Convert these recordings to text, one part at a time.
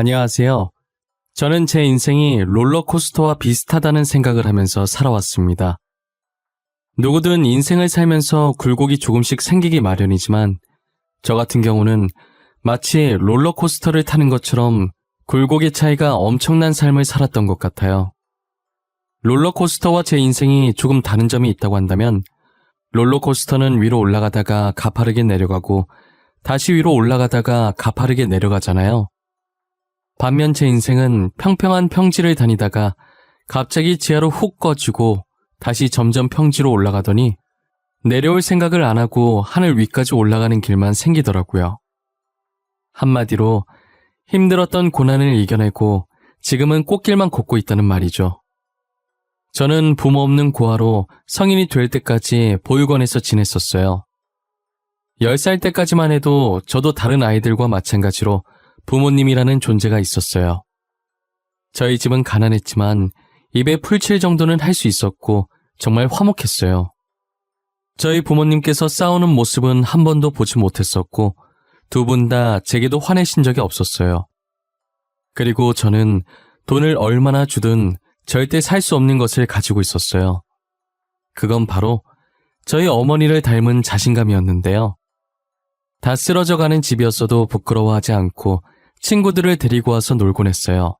안녕하세요. 저는 제 인생이 롤러코스터와 비슷하다는 생각을 하면서 살아왔습니다. 누구든 인생을 살면서 굴곡이 조금씩 생기기 마련이지만 저 같은 경우는 마치 롤러코스터를 타는 것처럼 굴곡의 차이가 엄청난 삶을 살았던 것 같아요. 롤러코스터와 제 인생이 조금 다른 점이 있다고 한다면 롤러코스터는 위로 올라가다가 가파르게 내려가고 다시 위로 올라가다가 가파르게 내려가잖아요. 반면 제 인생은 평평한 평지를 다니다가 갑자기 지하로 훅 꺼지고 다시 점점 평지로 올라가더니 내려올 생각을 안 하고 하늘 위까지 올라가는 길만 생기더라고요. 한마디로 힘들었던 고난을 이겨내고 지금은 꽃길만 걷고 있다는 말이죠. 저는 부모 없는 고아로 성인이 될 때까지 보육원에서 지냈었어요. 10살 때까지만 해도 저도 다른 아이들과 마찬가지로 부모님이라는 존재가 있었어요. 저희 집은 가난했지만 입에 풀칠 정도는 할 수 있었고 정말 화목했어요. 저희 부모님께서 싸우는 모습은 한 번도 보지 못했었고 두 분 다 제게도 화내신 적이 없었어요. 그리고 저는 돈을 얼마나 주든 절대 살 수 없는 것을 가지고 있었어요. 그건 바로 저희 어머니를 닮은 자신감이었는데요. 다 쓰러져가는 집이었어도 부끄러워하지 않고 친구들을 데리고 와서 놀곤 했어요.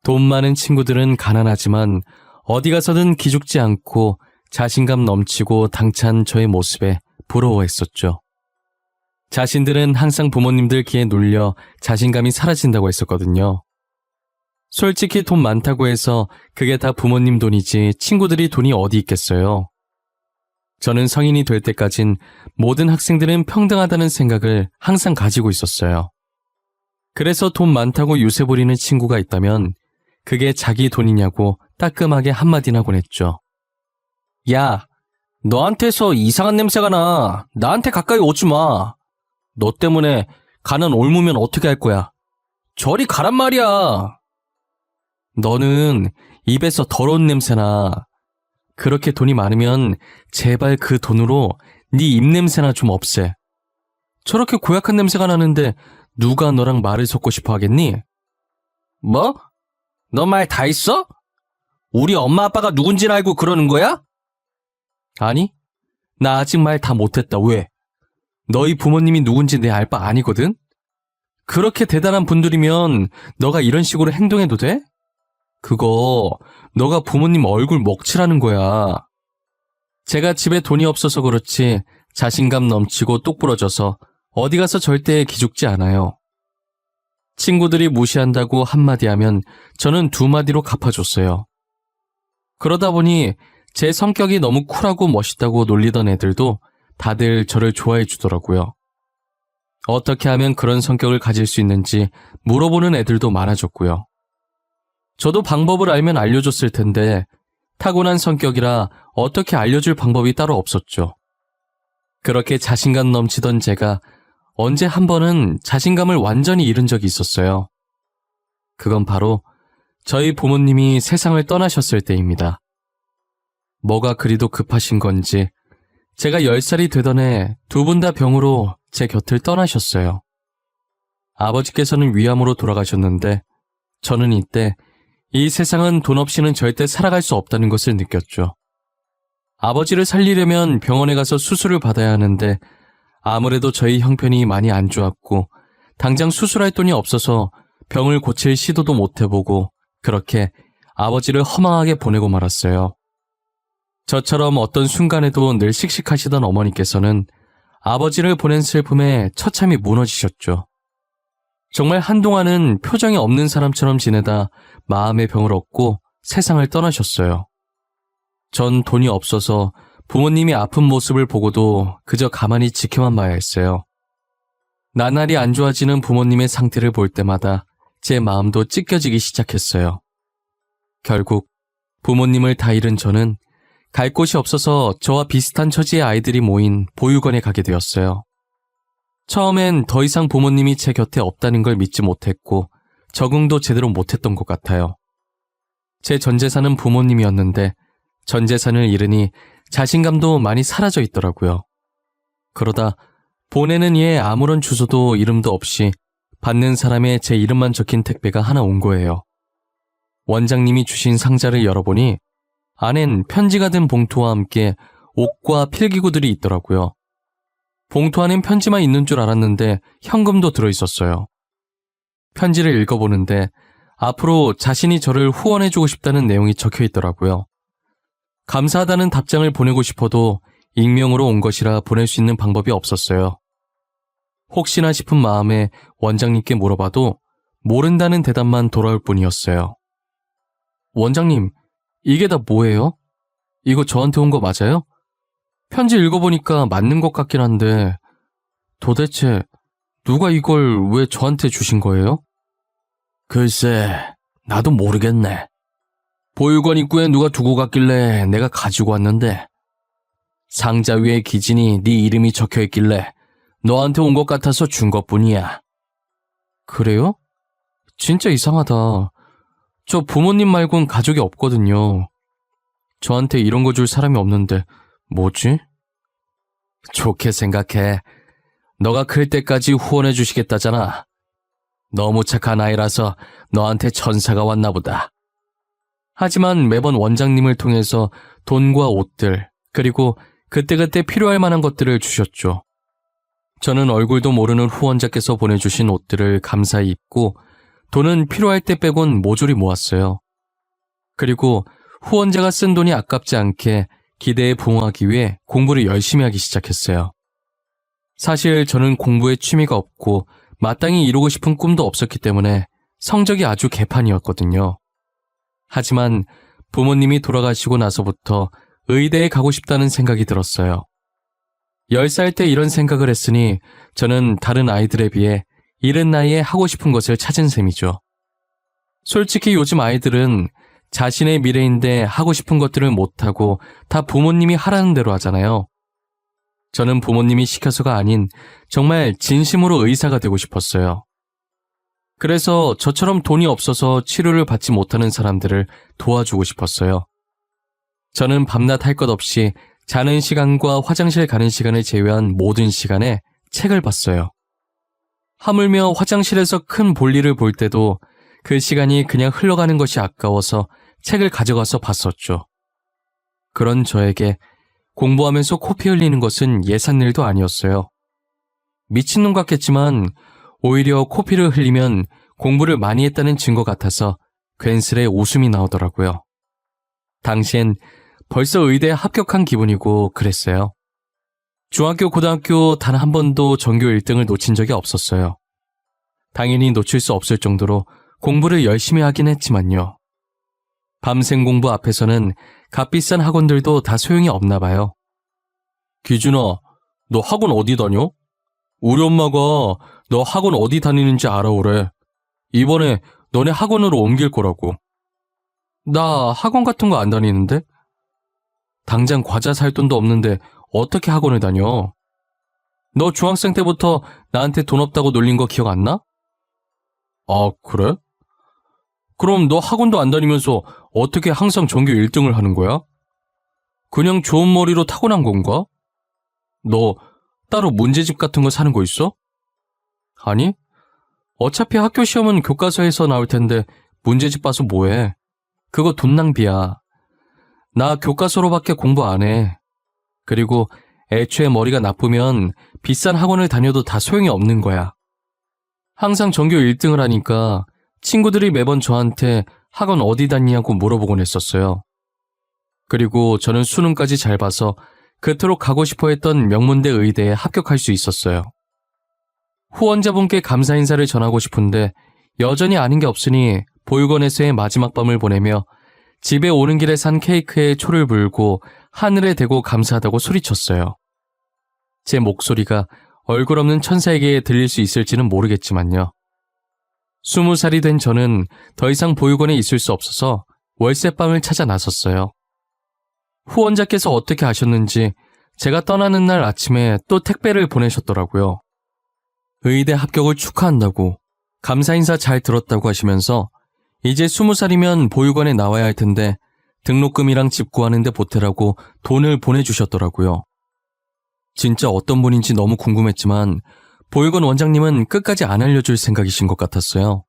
돈 많은 친구들은 가난하지만 어디 가서든 기죽지 않고 자신감 넘치고 당찬 저의 모습에 부러워했었죠. 자신들은 항상 부모님들 귀에 눌려 자신감이 사라진다고 했었거든요. 솔직히 돈 많다고 해서 그게 다 부모님 돈이지 친구들이 돈이 어디 있겠어요. 저는 성인이 될 때까진 모든 학생들은 평등하다는 생각을 항상 가지고 있었어요. 그래서 돈 많다고 유세 부리는 친구가 있다면 그게 자기 돈이냐고 따끔하게 한마디나 하곤 했죠. 야, 너한테서 이상한 냄새가 나. 나한테 가까이 오지 마. 너 때문에 가는 옮으면 어떻게 할 거야? 저리 가란 말이야. 너는 입에서 더러운 냄새나. 그렇게 돈이 많으면 제발 그 돈으로 네 입냄새나 좀 없애. 저렇게 고약한 냄새가 나는데 누가 너랑 말을 섞고 싶어 하겠니? 뭐? 너 말 다 했어? 우리 엄마 아빠가 누군지는 알고 그러는 거야? 아니, 나 아직 말 다 못했다. 왜? 너희 부모님이 누군지 내 알 바 아니거든? 그렇게 대단한 분들이면 너가 이런 식으로 행동해도 돼? 그거 너가 부모님 얼굴 먹칠하는 거야. 제가 집에 돈이 없어서 그렇지 자신감 넘치고 똑부러져서 어디 가서 절대 기죽지 않아요. 친구들이 무시한다고 한마디 하면 저는 두 마디로 갚아줬어요. 그러다 보니 제 성격이 너무 쿨하고 멋있다고 놀리던 애들도 다들 저를 좋아해 주더라고요. 어떻게 하면 그런 성격을 가질 수 있는지 물어보는 애들도 많아졌고요. 저도 방법을 알면 알려줬을 텐데 타고난 성격이라 어떻게 알려줄 방법이 따로 없었죠. 그렇게 자신감 넘치던 제가 언제 한 번은 자신감을 완전히 잃은 적이 있었어요. 그건 바로 저희 부모님이 세상을 떠나셨을 때입니다. 뭐가 그리도 급하신 건지 제가 10살이 되던 해 두 분 다 병으로 제 곁을 떠나셨어요. 아버지께서는 위암으로 돌아가셨는데 저는 이때 이 세상은 돈 없이는 절대 살아갈 수 없다는 것을 느꼈죠. 아버지를 살리려면 병원에 가서 수술을 받아야 하는데 아무래도 저희 형편이 많이 안 좋았고 당장 수술할 돈이 없어서 병을 고칠 시도도 못 해보고 그렇게 아버지를 허망하게 보내고 말았어요. 저처럼 어떤 순간에도 늘 씩씩하시던 어머니께서는 아버지를 보낸 슬픔에 처참히 무너지셨죠. 정말 한동안은 표정이 없는 사람처럼 지내다 마음의 병을 얻고 세상을 떠나셨어요. 전 돈이 없어서 부모님이 아픈 모습을 보고도 그저 가만히 지켜만 봐야 했어요. 나날이 안 좋아지는 부모님의 상태를 볼 때마다 제 마음도 찢겨지기 시작했어요. 결국 부모님을 다 잃은 저는 갈 곳이 없어서 저와 비슷한 처지의 아이들이 모인 보육원에 가게 되었어요. 처음엔 더 이상 부모님이 제 곁에 없다는 걸 믿지 못했고 적응도 제대로 못했던 것 같아요. 제 전 재산은 부모님이었는데 전 재산을 잃으니 자신감도 많이 사라져 있더라고요. 그러다 보내는 이에 아무런 주소도 이름도 없이 받는 사람의 제 이름만 적힌 택배가 하나 온 거예요. 원장님이 주신 상자를 열어보니 안엔 편지가 든 봉투와 함께 옷과 필기구들이 있더라고요. 봉투 안엔 편지만 있는 줄 알았는데 현금도 들어있었어요. 편지를 읽어보는데 앞으로 자신이 저를 후원해주고 싶다는 내용이 적혀 있더라고요. 감사하다는 답장을 보내고 싶어도 익명으로 온 것이라 보낼 수 있는 방법이 없었어요. 혹시나 싶은 마음에 원장님께 물어봐도 모른다는 대답만 돌아올 뿐이었어요. 원장님, 이게 다 뭐예요? 이거 저한테 온 거 맞아요? 편지 읽어보니까 맞는 것 같긴 한데 도대체 누가 이걸 왜 저한테 주신 거예요? 글쎄, 나도 모르겠네. 보육원 입구에 누가 두고 갔길래 내가 가지고 왔는데 상자 위에 기진이 네 이름이 적혀있길래 너한테 온 것 같아서 준 것뿐이야. 그래요? 진짜 이상하다. 저 부모님 말곤 가족이 없거든요. 저한테 이런 거 줄 사람이 없는데 뭐지? 좋게 생각해. 너가 클 때까지 후원해 주시겠다잖아. 너무 착한 아이라서 너한테 천사가 왔나 보다. 하지만 매번 원장님을 통해서 돈과 옷들, 그리고 그때그때 필요할 만한 것들을 주셨죠. 저는 얼굴도 모르는 후원자께서 보내주신 옷들을 감사히 입고 돈은 필요할 때 빼곤 모조리 모았어요. 그리고 후원자가 쓴 돈이 아깝지 않게 기대에 부응하기 위해 공부를 열심히 하기 시작했어요. 사실 저는 공부에 취미가 없고 마땅히 이루고 싶은 꿈도 없었기 때문에 성적이 아주 개판이었거든요. 하지만 부모님이 돌아가시고 나서부터 의대에 가고 싶다는 생각이 들었어요. 10살 때 이런 생각을 했으니 저는 다른 아이들에 비해 이른 나이에 하고 싶은 것을 찾은 셈이죠. 솔직히 요즘 아이들은 자신의 미래인데 하고 싶은 것들을 못하고 다 부모님이 하라는 대로 하잖아요. 저는 부모님이 시켜서가 아닌 정말 진심으로 의사가 되고 싶었어요. 그래서 저처럼 돈이 없어서 치료를 받지 못하는 사람들을 도와주고 싶었어요. 저는 밤낮 할 것 없이 자는 시간과 화장실 가는 시간을 제외한 모든 시간에 책을 봤어요. 하물며 화장실에서 큰 볼일을 볼 때도 그 시간이 그냥 흘러가는 것이 아까워서 책을 가져가서 봤었죠. 그런 저에게 공부하면서 코피 흘리는 것은 예산일도 아니었어요. 미친놈 같겠지만 오히려 코피를 흘리면 공부를 많이 했다는 증거 같아서 괜스레 웃음이 나오더라고요. 당시엔 벌써 의대에 합격한 기분이고 그랬어요. 중학교, 고등학교 단 한 번도 전교 1등을 놓친 적이 없었어요. 당연히 놓칠 수 없을 정도로 공부를 열심히 하긴 했지만요. 밤샘 공부 앞에서는 값비싼 학원들도 다 소용이 없나 봐요. 기준아, 너 학원 어디 다녀? 우리 엄마가 너 학원 어디 다니는지 알아오래. 이번에 너네 학원으로 옮길 거라고. 나 학원 같은 거 안 다니는데? 당장 과자 살 돈도 없는데 어떻게 학원을 다녀? 너 중학생 때부터 나한테 돈 없다고 놀린 거 기억 안 나? 아, 그래? 그럼 너 학원도 안 다니면서 어떻게 항상 전교 1등을 하는 거야? 그냥 좋은 머리로 타고난 건가? 너 따로 문제집 같은 거 사는 거 있어? 아니, 어차피 학교 시험은 교과서에서 나올 텐데 문제집 봐서 뭐해? 그거 돈 낭비야. 나 교과서로밖에 공부 안 해. 그리고 애초에 머리가 나쁘면 비싼 학원을 다녀도 다 소용이 없는 거야. 항상 전교 1등을 하니까 친구들이 매번 저한테 학원 어디 다니냐고 물어보곤 했었어요. 그리고 저는 수능까지 잘 봐서 그토록 가고 싶어 했던 명문대 의대에 합격할 수 있었어요. 후원자분께 감사 인사를 전하고 싶은데 여전히 아는 게 없으니 보육원에서의 마지막 밤을 보내며 집에 오는 길에 산 케이크에 초를 불고 하늘에 대고 감사하다고 소리쳤어요. 제 목소리가 얼굴 없는 천사에게 들릴 수 있을지는 모르겠지만요. 20살이 된 저는 더 이상 보육원에 있을 수 없어서 월세방을 찾아 나섰어요. 후원자께서 어떻게 아셨는지 제가 떠나는 날 아침에 또 택배를 보내셨더라고요. 의대 합격을 축하한다고, 감사 인사 잘 들었다고 하시면서 이제 20살이면 보육원에 나와야 할 텐데 등록금이랑 집 구하는데 보태라고 돈을 보내주셨더라고요. 진짜 어떤 분인지 너무 궁금했지만 보육원 원장님은 끝까지 안 알려줄 생각이신 것 같았어요.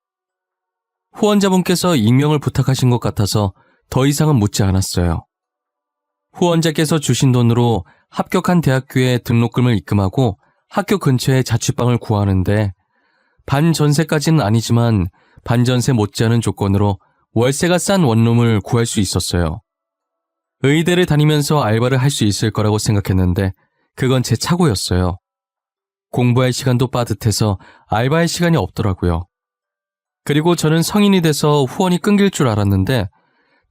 후원자분께서 익명을 부탁하신 것 같아서 더 이상은 묻지 않았어요. 후원자께서 주신 돈으로 합격한 대학교에 등록금을 입금하고 학교 근처에 자취방을 구하는데 반전세까지는 아니지만 반전세 못지않은 조건으로 월세가 싼 원룸을 구할 수 있었어요. 의대를 다니면서 알바를 할 수 있을 거라고 생각했는데 그건 제 착오였어요. 공부할 시간도 빠듯해서 알바할 시간이 없더라고요. 그리고 저는 성인이 돼서 후원이 끊길 줄 알았는데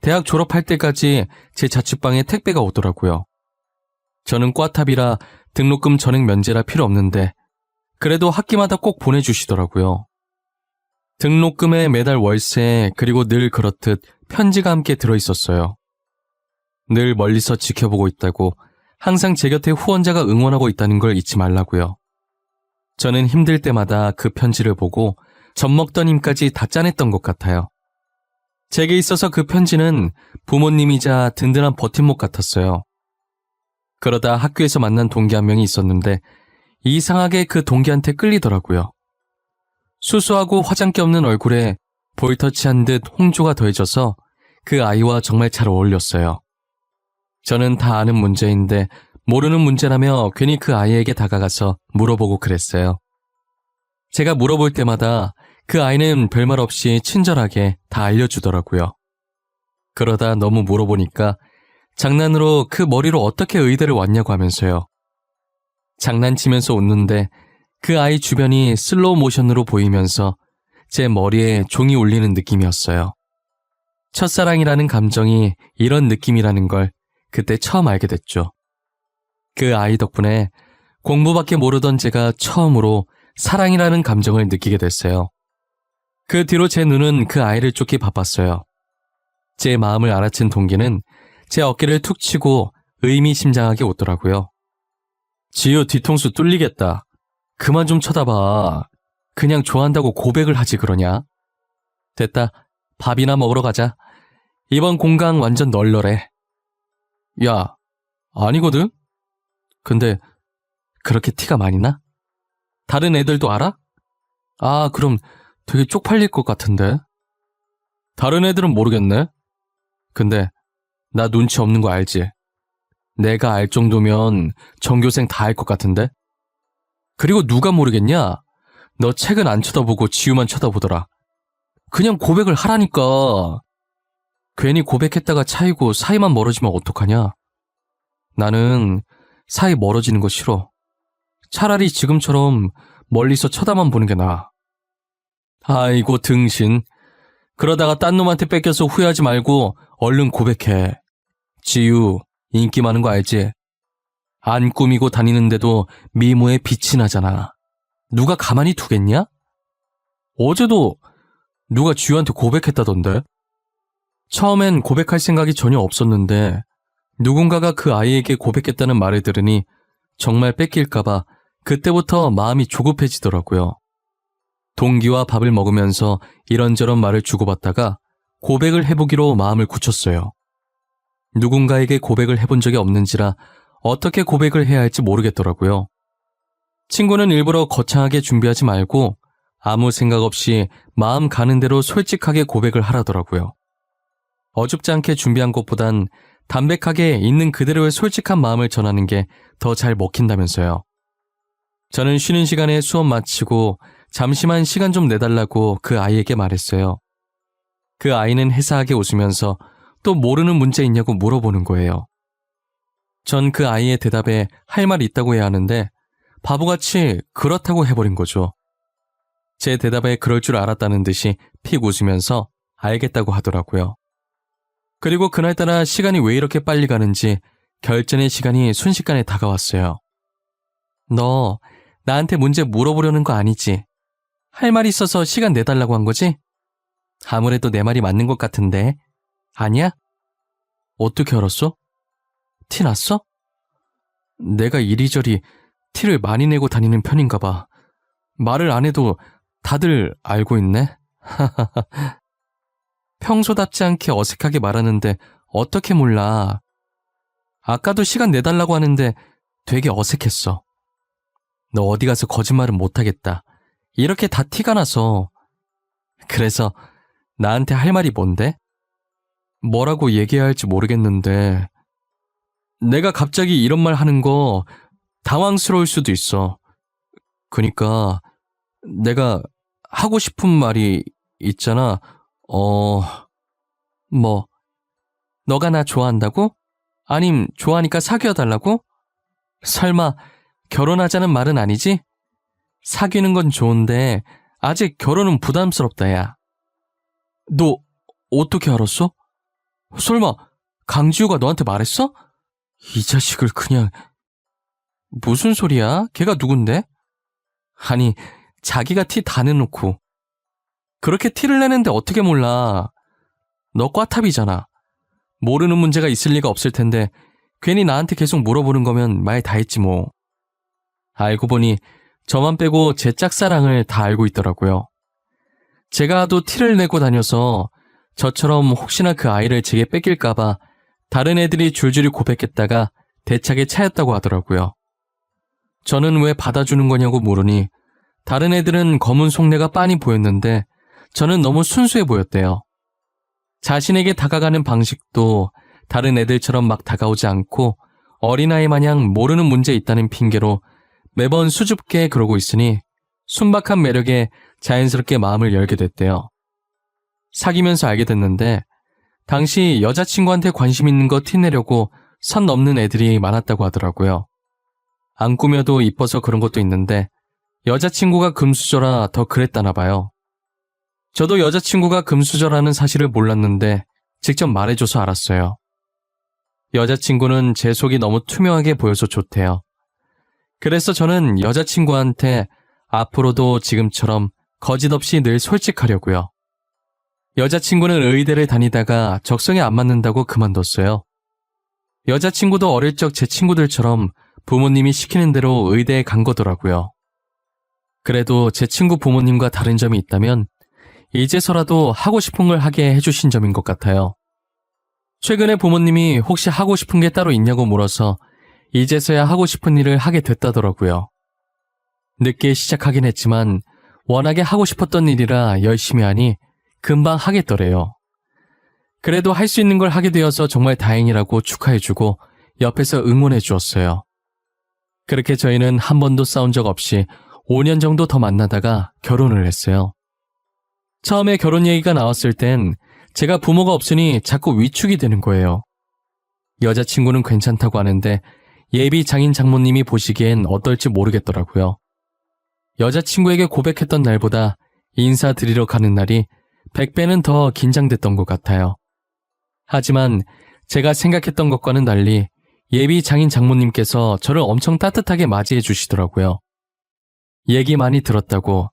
대학 졸업할 때까지 제 자취방에 택배가 오더라고요. 저는 꽈탑이라 등록금 전액 면제라 필요 없는데 그래도 학기마다 꼭 보내주시더라고요. 등록금에 매달 월세 그리고 늘 그렇듯 편지가 함께 들어있었어요. 늘 멀리서 지켜보고 있다고 항상 제 곁에 후원자가 응원하고 있다는 걸 잊지 말라고요. 저는 힘들 때마다 그 편지를 보고 젖먹던 힘까지 다 짜냈던 것 같아요. 제게 있어서 그 편지는 부모님이자 든든한 버팀목 같았어요. 그러다 학교에서 만난 동기 한 명이 있었는데 이상하게 그 동기한테 끌리더라고요. 수수하고 화장기 없는 얼굴에 볼터치한 듯 홍조가 더해져서 그 아이와 정말 잘 어울렸어요. 저는 다 아는 문제인데 모르는 문제라며 괜히 그 아이에게 다가가서 물어보고 그랬어요. 제가 물어볼 때마다 그 아이는 별말 없이 친절하게 다 알려주더라고요. 그러다 너무 물어보니까 장난으로 그 머리로 어떻게 의대를 왔냐고 하면서요. 장난치면서 웃는데 그 아이 주변이 슬로우 모션으로 보이면서 제 머리에 종이 울리는 느낌이었어요. 첫사랑이라는 감정이 이런 느낌이라는 걸 그때 처음 알게 됐죠. 그 아이 덕분에 공부밖에 모르던 제가 처음으로 사랑이라는 감정을 느끼게 됐어요. 그 뒤로 제 눈은 그 아이를 쫓기 바빴어요. 제 마음을 알아챈 동기는 제 어깨를 툭 치고 의미심장하게 웃더라고요. 지우 뒤통수 뚫리겠다. 그만 좀 쳐다봐. 그냥 좋아한다고 고백을 하지 그러냐? 됐다. 밥이나 먹으러 가자. 이번 공강 완전 널널해. 야, 아니거든? 근데 그렇게 티가 많이 나? 다른 애들도 알아? 아, 그럼 되게 쪽팔릴 것 같은데. 다른 애들은 모르겠네. 근데 나 눈치 없는 거 알지? 내가 알 정도면 전교생 다 알 것 같은데? 그리고 누가 모르겠냐? 너 책은 안 쳐다보고 지우만 쳐다보더라. 그냥 고백을 하라니까. 괜히 고백했다가 차이고 사이만 멀어지면 어떡하냐? 나는 사이 멀어지는 거 싫어. 차라리 지금처럼 멀리서 쳐다만 보는 게 나아. 아이고 등신. 그러다가 딴 놈한테 뺏겨서 후회하지 말고 얼른 고백해. 지유, 인기 많은 거 알지? 안 꾸미고 다니는데도 미모에 빛이 나잖아. 누가 가만히 두겠냐? 어제도 누가 지유한테 고백했다던데? 처음엔 고백할 생각이 전혀 없었는데 누군가가 그 아이에게 고백했다는 말을 들으니 정말 뺏길까봐 그때부터 마음이 조급해지더라고요. 동기와 밥을 먹으면서 이런저런 말을 주고받다가 고백을 해보기로 마음을 굳혔어요. 누군가에게 고백을 해본 적이 없는지라 어떻게 고백을 해야 할지 모르겠더라고요. 친구는 일부러 거창하게 준비하지 말고 아무 생각 없이 마음 가는 대로 솔직하게 고백을 하라더라고요. 어줍지 않게 준비한 것보단 담백하게 있는 그대로의 솔직한 마음을 전하는 게 더 잘 먹힌다면서요. 저는 쉬는 시간에 수업 마치고 잠시만 시간 좀 내달라고 그 아이에게 말했어요. 그 아이는 해사하게 웃으면서 또 모르는 문제 있냐고 물어보는 거예요. 전 그 아이의 대답에 할 말이 있다고 해야 하는데 바보같이 그렇다고 해버린 거죠. 제 대답에 그럴 줄 알았다는 듯이 픽 웃으면서 알겠다고 하더라고요. 그리고 그날따라 시간이 왜 이렇게 빨리 가는지 결전의 시간이 순식간에 다가왔어요. 너 나한테 문제 물어보려는 거 아니지? 할 말이 있어서 시간 내달라고 한 거지? 아무래도 내 말이 맞는 것 같은데. 아니야? 어떻게 알았어? 티 났어? 내가 이리저리 티를 많이 내고 다니는 편인가 봐. 말을 안 해도 다들 알고 있네? 평소답지 않게 어색하게 말하는데 어떻게 몰라. 아까도 시간 내달라고 하는데 되게 어색했어. 너 어디 가서 거짓말은 못하겠다. 이렇게 다 티가 나서. 그래서 나한테 할 말이 뭔데? 뭐라고 얘기해야 할지 모르겠는데 내가 갑자기 이런 말 하는 거 당황스러울 수도 있어. 그니까 내가 하고 싶은 말이 있잖아. 뭐, 너가 나 좋아한다고? 아님 좋아하니까 사귀어달라고? 설마 결혼하자는 말은 아니지? 사귀는 건 좋은데 아직 결혼은 부담스럽다, 야. 너 어떻게 알았어? 설마 강지우가 너한테 말했어? 이 자식을 그냥... 무슨 소리야? 걔가 누군데? 아니, 자기가 티 다 내놓고 그렇게 티를 내는데 어떻게 몰라. 너 꽈탑이잖아. 모르는 문제가 있을 리가 없을 텐데 괜히 나한테 계속 물어보는 거면 말 다 했지 뭐. 알고 보니 저만 빼고 제 짝사랑을 다 알고 있더라고요. 제가 하도 티를 내고 다녀서 저처럼 혹시나 그 아이를 제게 뺏길까봐 다른 애들이 줄줄이 고백했다가 대차게 차였다고 하더라고요. 저는 왜 받아주는 거냐고 물으니 다른 애들은 검은 속내가 빤히 보였는데 저는 너무 순수해 보였대요. 자신에게 다가가는 방식도 다른 애들처럼 막 다가오지 않고 어린아이 마냥 모르는 문제 있다는 핑계로 매번 수줍게 그러고 있으니 순박한 매력에 자연스럽게 마음을 열게 됐대요. 사귀면서 알게 됐는데 당시 여자친구한테 관심 있는 거 티내려고 선 넘는 애들이 많았다고 하더라고요. 안 꾸며도 이뻐서 그런 것도 있는데 여자친구가 금수저라 더 그랬다나 봐요. 저도 여자친구가 금수저라는 사실을 몰랐는데 직접 말해줘서 알았어요. 여자친구는 제 속이 너무 투명하게 보여서 좋대요. 그래서 저는 여자친구한테 앞으로도 지금처럼 거짓없이 늘 솔직하려고요. 여자친구는 의대를 다니다가 적성에 안 맞는다고 그만뒀어요. 여자친구도 어릴 적 제 친구들처럼 부모님이 시키는 대로 의대에 간 거더라고요. 그래도 제 친구 부모님과 다른 점이 있다면 이제서라도 하고 싶은 걸 하게 해주신 점인 것 같아요. 최근에 부모님이 혹시 하고 싶은 게 따로 있냐고 물어서 이제서야 하고 싶은 일을 하게 됐다더라고요. 늦게 시작하긴 했지만 워낙에 하고 싶었던 일이라 열심히 하니 금방 하겠더래요. 그래도 할 수 있는 걸 하게 되어서 정말 다행이라고 축하해주고 옆에서 응원해 주었어요. 그렇게 저희는 한 번도 싸운 적 없이 5년 정도 더 만나다가 결혼을 했어요. 처음에 결혼 얘기가 나왔을 땐 제가 부모가 없으니 자꾸 위축이 되는 거예요. 여자친구는 괜찮다고 하는데 예비 장인 장모님이 보시기엔 어떨지 모르겠더라고요. 여자친구에게 고백했던 날보다 인사드리러 가는 날이 100배는 더 긴장됐던 것 같아요. 하지만 제가 생각했던 것과는 달리 예비 장인 장모님께서 저를 엄청 따뜻하게 맞이해 주시더라고요. 얘기 많이 들었다고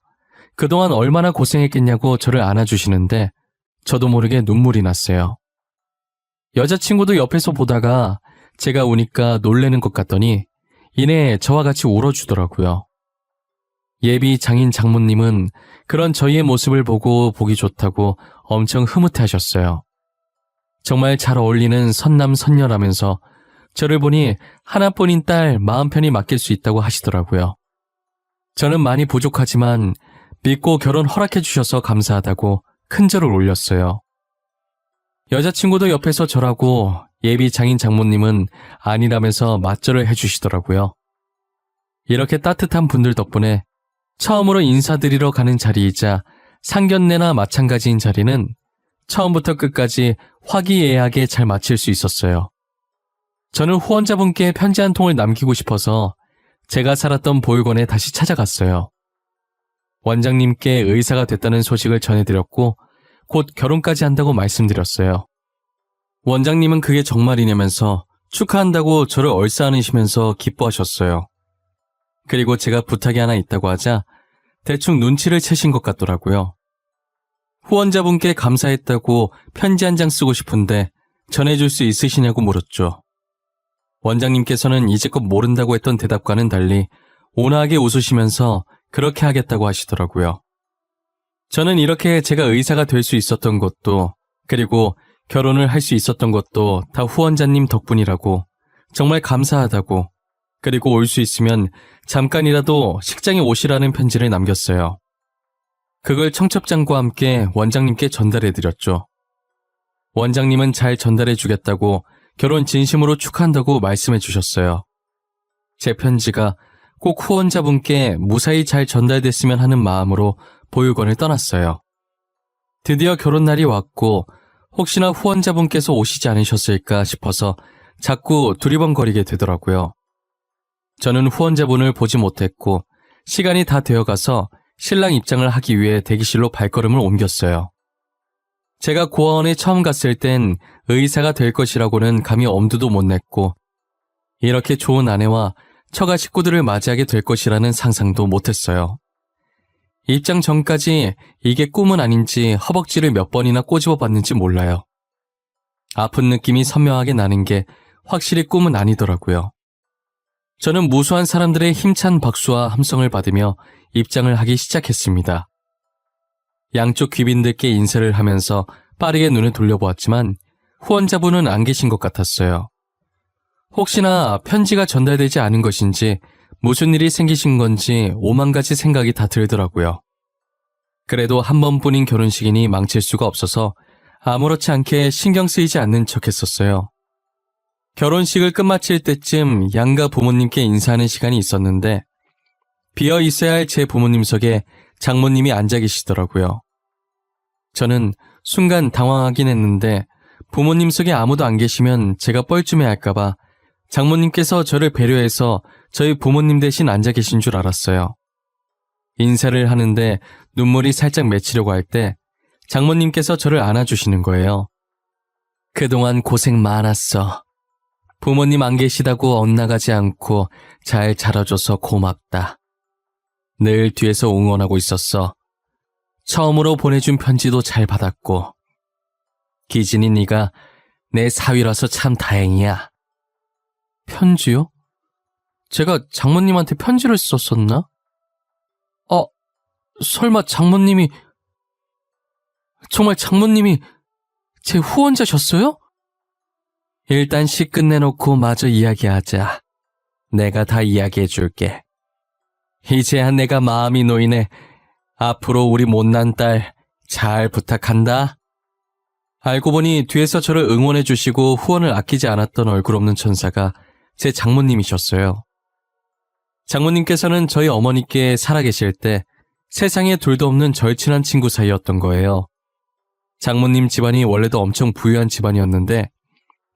그동안 얼마나 고생했겠냐고 저를 안아주시는데 저도 모르게 눈물이 났어요. 여자친구도 옆에서 보다가 제가 우니까 놀래는 것 같더니 이내 저와 같이 울어주더라고요. 예비 장인 장모님은 그런 저희의 모습을 보고 보기 좋다고 엄청 흐뭇해하셨어요. 정말 잘 어울리는 선남선녀라면서 저를 보니 하나뿐인 딸 마음 편히 맡길 수 있다고 하시더라고요. 저는 많이 부족하지만 믿고 결혼 허락해 주셔서 감사하다고 큰 절을 올렸어요. 여자친구도 옆에서 절하고 예비 장인 장모님은 아니라면서 맞절을 해주시더라고요. 이렇게 따뜻한 분들 덕분에 처음으로 인사드리러 가는 자리이자 상견례나 마찬가지인 자리는 처음부터 끝까지 화기애애하게 잘 마칠 수 있었어요. 저는 후원자분께 편지 한 통을 남기고 싶어서 제가 살았던 보육원에 다시 찾아갔어요. 원장님께 의사가 됐다는 소식을 전해드렸고 곧 결혼까지 한다고 말씀드렸어요. 원장님은 그게 정말이냐면서 축하한다고 저를 얼싸안으시면서 기뻐하셨어요. 그리고 제가 부탁이 하나 있다고 하자 대충 눈치를 채신 것 같더라고요. 후원자분께 감사했다고 편지 한 장 쓰고 싶은데 전해줄 수 있으시냐고 물었죠. 원장님께서는 이제껏 모른다고 했던 대답과는 달리 온화하게 웃으시면서 그렇게 하겠다고 하시더라고요. 저는 이렇게 제가 의사가 될 수 있었던 것도 그리고 결혼을 할 수 있었던 것도 다 후원자님 덕분이라고 정말 감사하다고 그리고 올 수 있으면 잠깐이라도 식장에 오시라는 편지를 남겼어요. 그걸 청첩장과 함께 원장님께 전달해드렸죠. 원장님은 잘 전달해주겠다고 결혼 진심으로 축하한다고 말씀해주셨어요. 제 편지가 꼭 후원자분께 무사히 잘 전달됐으면 하는 마음으로 보육원을 떠났어요. 드디어 결혼날이 왔고 혹시나 후원자분께서 오시지 않으셨을까 싶어서 자꾸 두리번거리게 되더라고요. 저는 후원자분을 보지 못했고 시간이 다 되어가서 신랑 입장을 하기 위해 대기실로 발걸음을 옮겼어요. 제가 고아원에 처음 갔을 땐 의사가 될 것이라고는 감히 엄두도 못 냈고 이렇게 좋은 아내와 처가 식구들을 맞이하게 될 것이라는 상상도 못했어요. 입장 전까지 이게 꿈은 아닌지 허벅지를 몇 번이나 꼬집어 봤는지 몰라요. 아픈 느낌이 선명하게 나는 게 확실히 꿈은 아니더라고요. 저는 무수한 사람들의 힘찬 박수와 함성을 받으며 입장을 하기 시작했습니다. 양쪽 귀빈들께 인사를 하면서 빠르게 눈을 돌려보았지만 후원자분은 안 계신 것 같았어요. 혹시나 편지가 전달되지 않은 것인지 무슨 일이 생기신 건지 오만 가지 생각이 다 들더라고요. 그래도 한 번뿐인 결혼식이니 망칠 수가 없어서 아무렇지 않게 신경 쓰이지 않는 척했었어요. 결혼식을 끝마칠 때쯤 양가 부모님께 인사하는 시간이 있었는데 비어 있어야 할 제 부모님석에 장모님이 앉아 계시더라고요. 저는 순간 당황하긴 했는데 부모님석에 아무도 안 계시면 제가 뻘쭘해할까봐 장모님께서 저를 배려해서 저희 부모님 대신 앉아 계신 줄 알았어요. 인사를 하는데 눈물이 살짝 맺히려고 할 때 장모님께서 저를 안아주시는 거예요. 그동안 고생 많았어. 부모님 안 계시다고 엇나가지 않고 잘 자라줘서 고맙다. 늘 뒤에서 응원하고 있었어. 처음으로 보내준 편지도 잘 받았고. 기진이 네가 내 사위라서 참 다행이야. 편지요? 제가 장모님한테 편지를 썼었나? 설마 정말 장모님이 제 후원자셨어요? 일단 시 끝내놓고 마저 이야기하자. 내가 다 이야기해줄게. 이제야 내가 마음이 놓이네. 앞으로 우리 못난 딸 잘 부탁한다. 알고 보니 뒤에서 저를 응원해주시고 후원을 아끼지 않았던 얼굴 없는 천사가 제 장모님이셨어요. 장모님께서는 저희 어머니께 살아계실 때 세상에 둘도 없는 절친한 친구 사이였던 거예요. 장모님 집안이 원래도 엄청 부유한 집안이었는데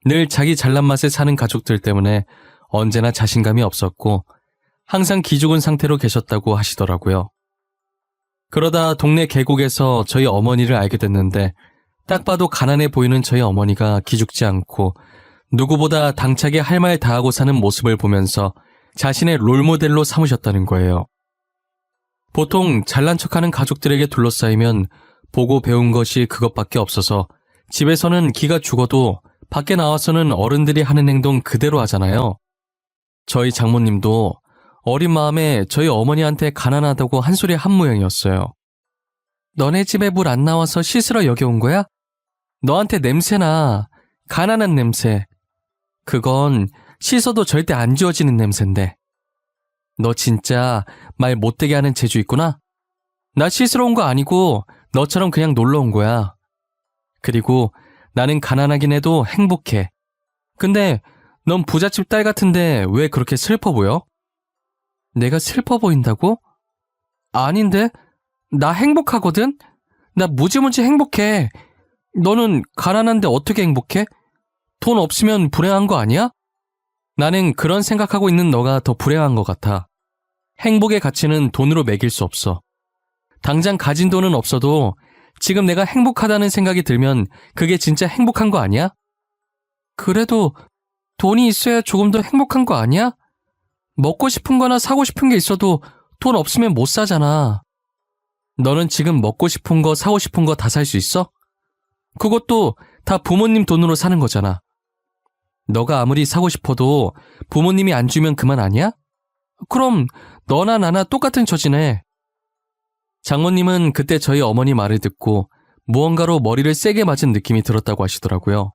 늘 자기 잘난 맛에 사는 가족들 때문에 언제나 자신감이 없었고 항상 기죽은 상태로 계셨다고 하시더라고요. 그러다 동네 계곡에서 저희 어머니를 알게 됐는데 딱 봐도 가난해 보이는 저희 어머니가 기죽지 않고 누구보다 당차게 할 말 다하고 사는 모습을 보면서 자신의 롤모델로 삼으셨다는 거예요. 보통 잘난 척하는 가족들에게 둘러싸이면 보고 배운 것이 그것밖에 없어서 집에서는 기가 죽어도 밖에 나와서는 어른들이 하는 행동 그대로 하잖아요. 저희 장모님도 어린 마음에 저희 어머니한테 가난하다고 한 소리 한 모양이었어요. 너네 집에 물 안 나와서 씻으러 여기 온 거야? 너한테 냄새나. 가난한 냄새. 그건 씻어도 절대 안 지워지는 냄새인데. 너 진짜 말 못되게 하는 재주 있구나? 나 씻으러 온 거 아니고 너처럼 그냥 놀러 온 거야. 그리고 나는 가난하긴 해도 행복해. 근데 넌 부잣집 딸 같은데 왜 그렇게 슬퍼 보여? 내가 슬퍼 보인다고? 아닌데? 나 행복하거든? 나 무지무지 행복해. 너는 가난한데 어떻게 행복해? 돈 없으면 불행한 거 아니야? 나는 그런 생각하고 있는 너가 더 불행한 것 같아. 행복의 가치는 돈으로 매길 수 없어. 당장 가진 돈은 없어도 지금 내가 행복하다는 생각이 들면 그게 진짜 행복한 거 아니야? 그래도 돈이 있어야 조금 더 행복한 거 아니야? 먹고 싶은 거나 사고 싶은 게 있어도 돈 없으면 못 사잖아. 너는 지금 먹고 싶은 거, 사고 싶은 거 다 살 수 있어? 그것도 다 부모님 돈으로 사는 거잖아. 너가 아무리 사고 싶어도 부모님이 안 주면 그만 아니야? 그럼 너나 나나 똑같은 처지네. 장모님은 그때 저희 어머니 말을 듣고 무언가로 머리를 세게 맞은 느낌이 들었다고 하시더라고요.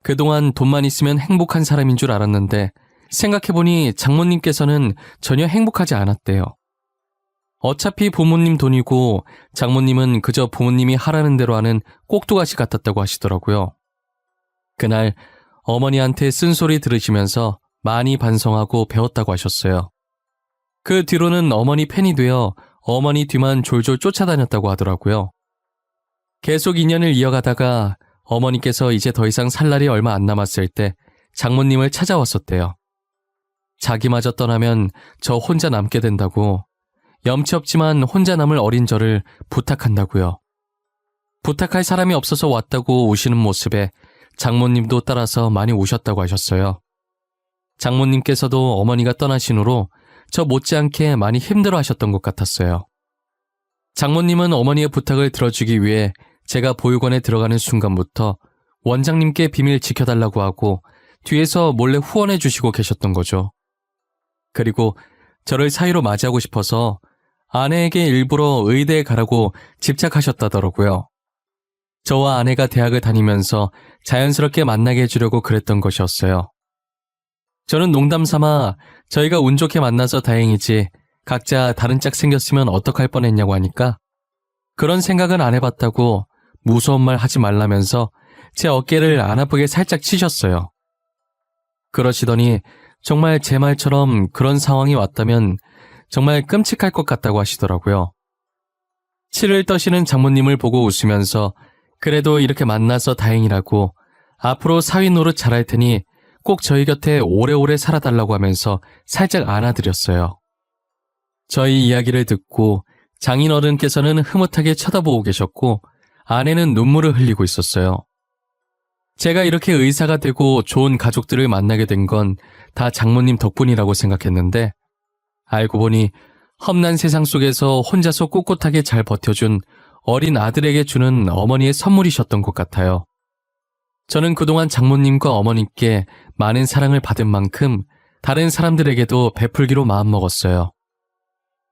그동안 돈만 있으면 행복한 사람인 줄 알았는데 생각해보니 장모님께서는 전혀 행복하지 않았대요. 어차피 부모님 돈이고 장모님은 그저 부모님이 하라는 대로 하는 꼭두가시 같았다고 하시더라고요. 그날 어머니한테 쓴소리 들으시면서 많이 반성하고 배웠다고 하셨어요. 그 뒤로는 어머니 팬이 되어 어머니 뒤만 졸졸 쫓아다녔다고 하더라고요. 계속 인연을 이어가다가 어머니께서 이제 더 이상 살 날이 얼마 안 남았을 때 장모님을 찾아왔었대요. 자기마저 떠나면 저 혼자 남게 된다고, 염치 없지만 혼자 남을 어린 저를 부탁한다고요. 부탁할 사람이 없어서 왔다고 우시는 모습에 장모님도 따라서 많이 우셨다고 하셨어요. 장모님께서도 어머니가 떠나신 후로 저 못지않게 많이 힘들어하셨던 것 같았어요. 장모님은 어머니의 부탁을 들어주기 위해 제가 보육원에 들어가는 순간부터 원장님께 비밀 지켜달라고 하고 뒤에서 몰래 후원해 주시고 계셨던 거죠. 그리고 저를 사위로 맞이하고 싶어서 아내에게 일부러 의대에 가라고 집착하셨다더라고요. 저와 아내가 대학을 다니면서 자연스럽게 만나게 해주려고 그랬던 것이었어요. 저는 농담 삼아 저희가 운 좋게 만나서 다행이지 각자 다른 짝 생겼으면 어떡할 뻔했냐고 하니까 그런 생각은 안 해봤다고 무서운 말 하지 말라면서 제 어깨를 안 아프게 살짝 치셨어요. 그러시더니 정말 제 말처럼 그런 상황이 왔다면 정말 끔찍할 것 같다고 하시더라고요. 치를 떠시는 장모님을 보고 웃으면서 그래도 이렇게 만나서 다행이라고 앞으로 사위 노릇 잘할 테니 꼭 저희 곁에 오래오래 살아달라고 하면서 살짝 안아드렸어요. 저희 이야기를 듣고 장인 어른께서는 흐뭇하게 쳐다보고 계셨고 아내는 눈물을 흘리고 있었어요. 제가 이렇게 의사가 되고 좋은 가족들을 만나게 된 건 다 장모님 덕분이라고 생각했는데 알고 보니 험난 세상 속에서 혼자서 꿋꿋하게 잘 버텨준 어린 아들에게 주는 어머니의 선물이셨던 것 같아요. 저는 그동안 장모님과 어머니께 많은 사랑을 받은 만큼 다른 사람들에게도 베풀기로 마음먹었어요.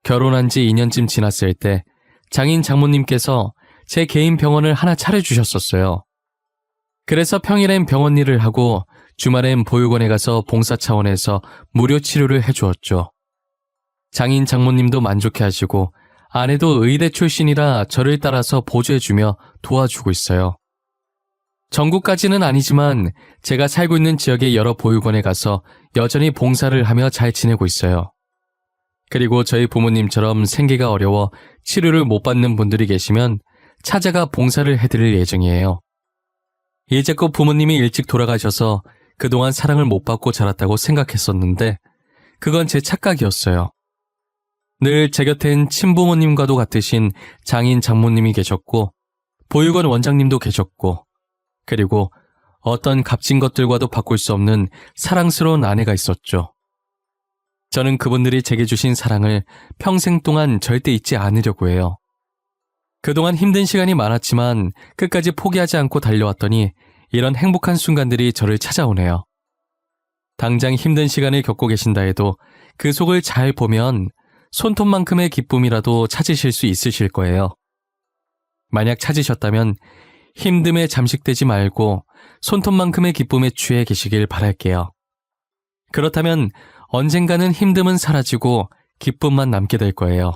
결혼한 지 2년쯤 지났을 때 장인 장모님께서 제 개인 병원을 하나 차려주셨었어요. 그래서 평일엔 병원 일을 하고 주말엔 보육원에 가서 봉사 차원에서 무료 치료를 해주었죠. 장인 장모님도 만족해 하시고 아내도 의대 출신이라 저를 따라서 보조해주며 도와주고 있어요. 전국까지는 아니지만 제가 살고 있는 지역의 여러 보육원에 가서 여전히 봉사를 하며 잘 지내고 있어요. 그리고 저희 부모님처럼 생계가 어려워 치료를 못 받는 분들이 계시면 찾아가 봉사를 해드릴 예정이에요. 이제껏 부모님이 일찍 돌아가셔서 그동안 사랑을 못 받고 자랐다고 생각했었는데 그건 제 착각이었어요. 늘 제 곁엔 친부모님과도 같으신 장인 장모님이 계셨고 보육원 원장님도 계셨고 그리고 어떤 값진 것들과도 바꿀 수 없는 사랑스러운 아내가 있었죠. 저는 그분들이 제게 주신 사랑을 평생 동안 절대 잊지 않으려고 해요. 그동안 힘든 시간이 많았지만 끝까지 포기하지 않고 달려왔더니 이런 행복한 순간들이 저를 찾아오네요. 당장 힘든 시간을 겪고 계신다 해도 그 속을 잘 보면 손톱만큼의 기쁨이라도 찾으실 수 있으실 거예요. 만약 찾으셨다면 힘듦에 잠식되지 말고 손톱만큼의 기쁨에 취해 계시길 바랄게요. 그렇다면 언젠가는 힘듦은 사라지고 기쁨만 남게 될 거예요.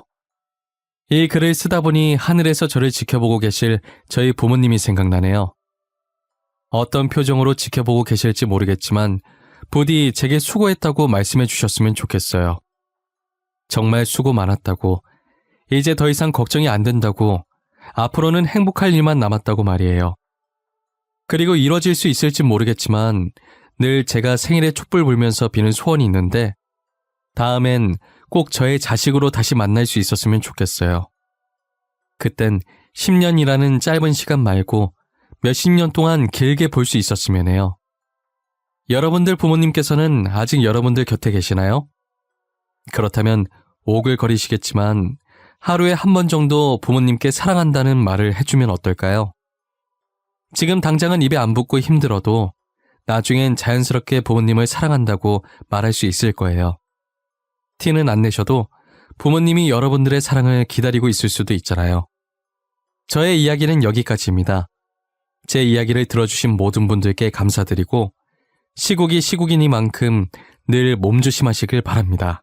이 글을 쓰다 보니 하늘에서 저를 지켜보고 계실 저희 부모님이 생각나네요. 어떤 표정으로 지켜보고 계실지 모르겠지만 부디 제게 수고했다고 말씀해 주셨으면 좋겠어요. 정말 수고 많았다고, 이제 더 이상 걱정이 안 된다고, 앞으로는 행복할 일만 남았다고 말이에요. 그리고 이뤄질 수 있을지 모르겠지만 늘 제가 생일에 촛불 불면서 비는 소원이 있는데 다음엔 꼭 저의 자식으로 다시 만날 수 있었으면 좋겠어요. 그땐 10년이라는 짧은 시간 말고 몇십 년 동안 길게 볼 수 있었으면 해요. 여러분들 부모님께서는 아직 여러분들 곁에 계시나요? 그렇다면 오글거리시겠지만 하루에 한 번 정도 부모님께 사랑한다는 말을 해주면 어떨까요? 지금 당장은 입에 안 붙고 힘들어도 나중엔 자연스럽게 부모님을 사랑한다고 말할 수 있을 거예요. 티는 안 내셔도 부모님이 여러분들의 사랑을 기다리고 있을 수도 있잖아요. 저의 이야기는 여기까지입니다. 제 이야기를 들어주신 모든 분들께 감사드리고 시국이 시국이니만큼 늘 몸조심하시길 바랍니다.